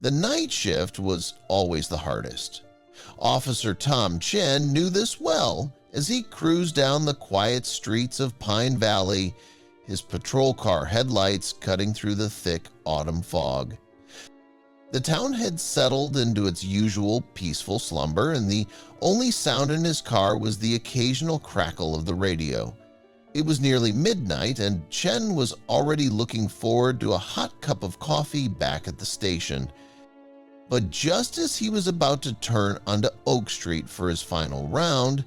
The night shift was always the hardest. Officer Tom Chen knew this well as he cruised down the quiet streets of Pine Valley, his patrol car headlights cutting through the thick autumn fog. The town had settled into its usual peaceful slumber, and the only sound in his car was the occasional crackle of the radio. It was nearly midnight, and Chen was already looking forward to a hot cup of coffee back at the station. But just as he was about to turn onto Oak Street for his final round,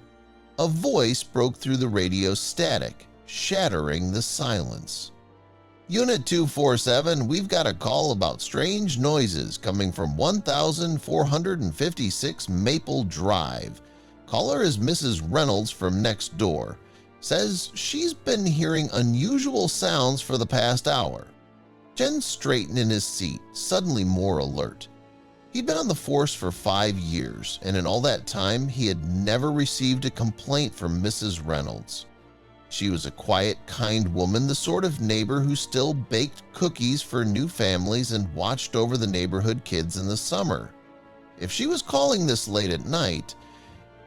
a voice broke through the radio's static, shattering the silence. "Unit 247, we've got a call about strange noises coming from 1456 Maple Drive. Caller is Mrs. Reynolds from next door. Says she's been hearing unusual sounds for the past hour." Chen straightened in his seat, suddenly more alert. He'd been on the force for 5 years, and in all that time, he had never received a complaint from Mrs. Reynolds. She was a quiet, kind woman, the sort of neighbor who still baked cookies for new families and watched over the neighborhood kids in the summer. If she was calling this late at night,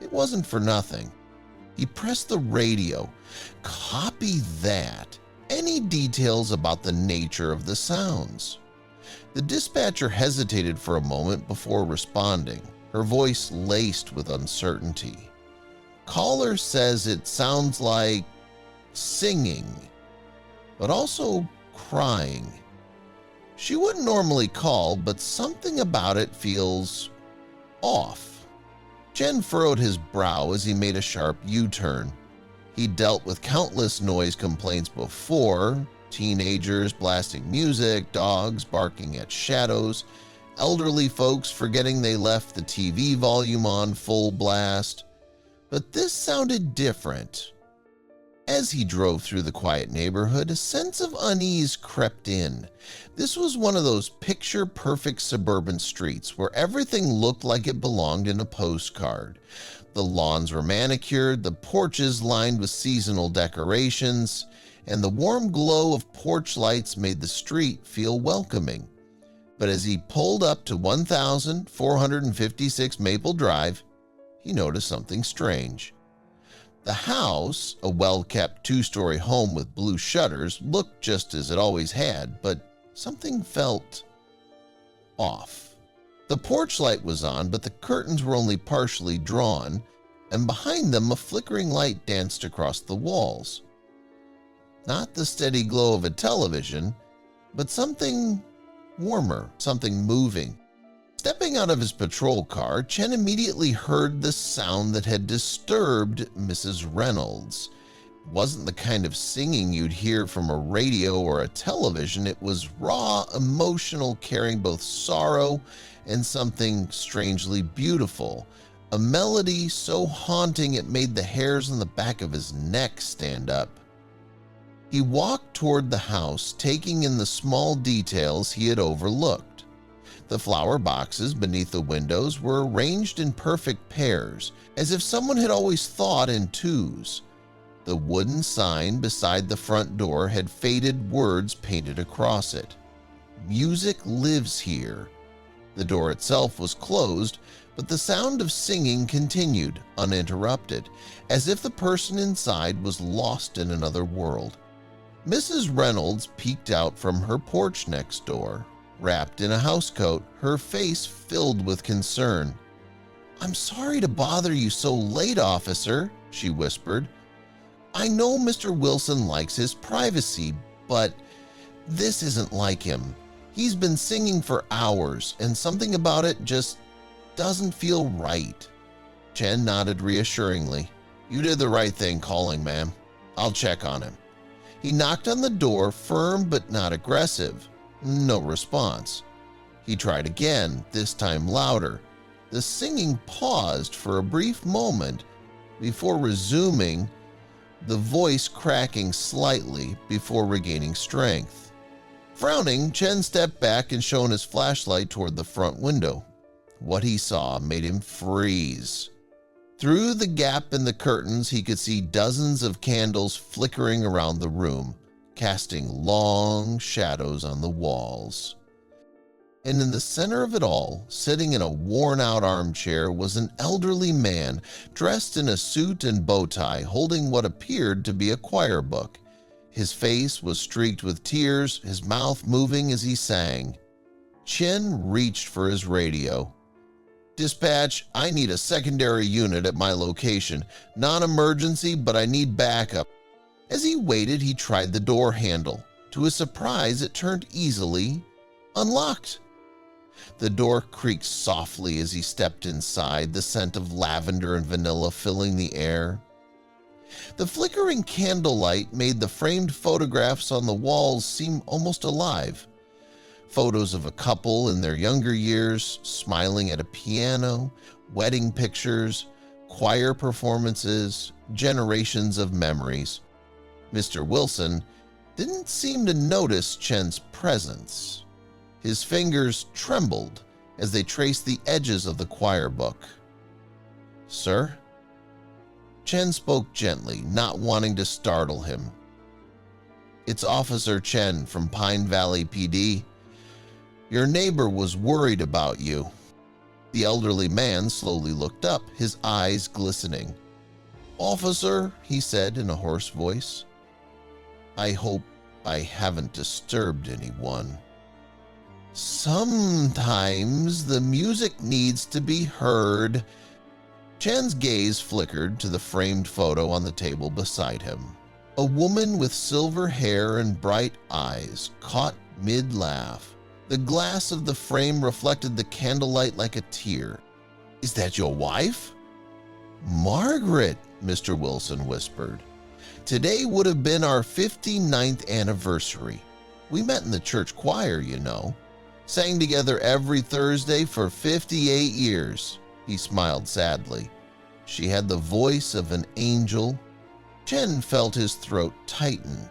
it wasn't for nothing. He pressed the radio. Copy that. Any details about the nature of the sounds? The dispatcher hesitated for a moment before responding, her voice laced with uncertainty. "Caller says it sounds like singing, but also crying. She wouldn't normally call, but something about it feels off." Chen furrowed his brow as he made a sharp U-turn. He'd dealt with countless noise complaints before: teenagers blasting music, dogs barking at shadows, elderly folks forgetting they left the TV volume on full blast. But this sounded different. As he drove through the quiet neighborhood, a sense of unease crept in. This was one of those picture-perfect suburban streets where everything looked like it belonged in a postcard. The lawns were manicured, the porches lined with seasonal decorations, and the warm glow of porch lights made the street feel welcoming. But as he pulled up to 1456 Maple Drive, he noticed something strange. The house, a well-kept 2-story home with blue shutters, looked just as it always had, but something felt off. The porch light was on, but the curtains were only partially drawn, and behind them a flickering light danced across the walls. Not the steady glow of a television, but something warmer, something moving. Stepping out of his patrol car, Chen immediately heard the sound that had disturbed Mrs. Reynolds. It wasn't the kind of singing you'd hear from a radio or a television. It was raw, emotional, carrying both sorrow and something strangely beautiful. A melody so haunting it made the hairs on the back of his neck stand up. He walked toward the house, taking in the small details he had overlooked. The flower boxes beneath the windows were arranged in perfect pairs, as if someone had always thought in twos. The wooden sign beside the front door had faded words painted across it. "Music lives here." The door itself was closed, but the sound of singing continued, uninterrupted, as if the person inside was lost in another world. Mrs. Reynolds peeked out from her porch next door, wrapped in a housecoat, her face filled with concern. "I'm sorry to bother you so late, officer," she whispered. "I know Mr. Wilson likes his privacy, but this isn't like him. He's been singing for hours, and something about it just doesn't feel right." Chen nodded reassuringly. "You did the right thing calling, ma'am. I'll check on him." He knocked on the door, firm but not aggressive. No response. He tried again, this time louder. The singing paused for a brief moment before resuming, the voice cracking slightly before regaining strength. Frowning, Chen stepped back and shone his flashlight toward the front window. What he saw made him freeze. Through the gap in the curtains, he could see dozens of candles flickering around the room, casting long shadows on the walls. And in the center of it all, sitting in a worn-out armchair, was an elderly man dressed in a suit and bow tie, holding what appeared to be a choir book. His face was streaked with tears, his mouth moving as he sang. Chen reached for his radio. "Dispatch, I need a secondary unit at my location. Non-emergency, but I need backup." As he waited, he tried the door handle. To his surprise, it turned easily, unlocked. The door creaked softly as he stepped inside, the scent of lavender and vanilla filling the air. The flickering candlelight made the framed photographs on the walls seem almost alive. Photos of a couple in their younger years, smiling at a piano, wedding pictures, choir performances, generations of memories. Mr. Wilson didn't seem to notice Chen's presence. His fingers trembled as they traced the edges of the choir book. "Sir?" Chen spoke gently, not wanting to startle him. "It's Officer Chen from Pine Valley PD. Your neighbor was worried about you." The elderly man slowly looked up, his eyes glistening. "Officer," he said in a hoarse voice, "I hope I haven't disturbed anyone." "Sometimes the music needs to be heard." Chen's gaze flickered to the framed photo on the table beside him. A woman with silver hair and bright eyes, caught mid-laugh. The glass of the frame reflected the candlelight like a tear. "Is that your wife?" "Margaret," Mr. Wilson whispered. "Today would have been our 59th anniversary. We met in the church choir, you know. Sang together every Thursday for 58 years. He smiled sadly. She had the voice of an angel. Chen felt his throat tighten.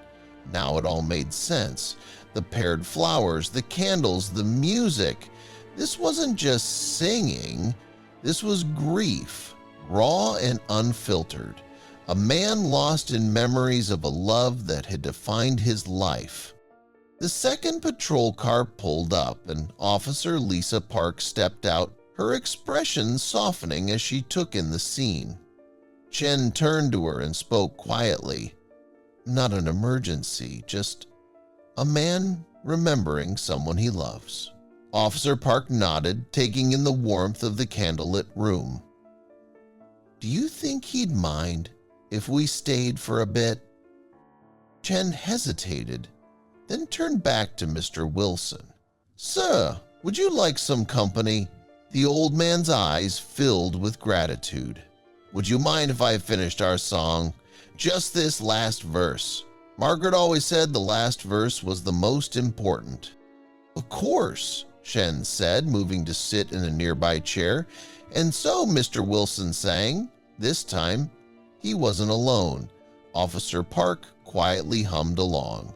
Now it all made sense. The paired flowers, the candles, the music. This wasn't just singing. This was grief, raw and unfiltered. A man lost in memories of a love that had defined his life. The second patrol car pulled up, and Officer Lisa Park stepped out, her expression softening as she took in the scene. Chen turned to her and spoke quietly. "Not an emergency, just a man remembering someone he loves." Officer Park nodded, taking in the warmth of the candlelit room. "Do you think he'd mind if we stayed for a bit?" Chen hesitated, then turned back to Mr. Wilson. "Sir, would you like some company?" The old man's eyes filled with gratitude. "Would you mind if I finished our song? Just this last verse. Margaret always said the last verse was the most important." "Of course," Chen said, moving to sit in a nearby chair. And so Mr. Wilson sang. This time, he wasn't alone. Officer Park quietly hummed along.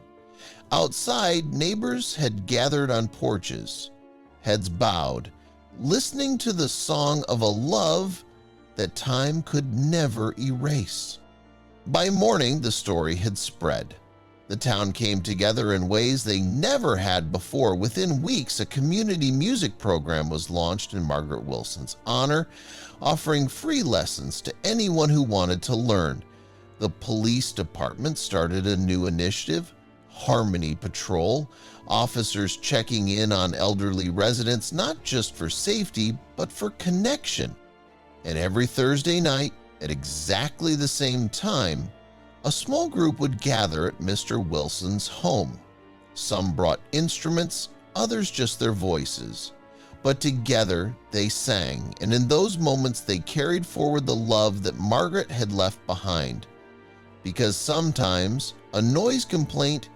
Outside, neighbors had gathered on porches, heads bowed, listening to the song of a love that time could never erase. By morning, the story had spread. The town came together in ways they never had before. Within weeks, a community music program was launched in Margaret Wilson's honor, offering free lessons to anyone who wanted to learn. The police department started a new initiative, Harmony Patrol, officers checking in on elderly residents not just for safety, but for connection. And every Thursday night, at exactly the same time, a small group would gather at Mr. Wilson's home. Some brought instruments, others just their voices. But together they sang, and in those moments they carried forward the love that Margaret had left behind. Because sometimes a noise complaint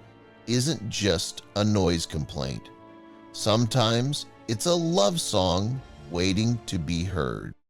isn't just a noise complaint. Sometimes it's a love song waiting to be heard.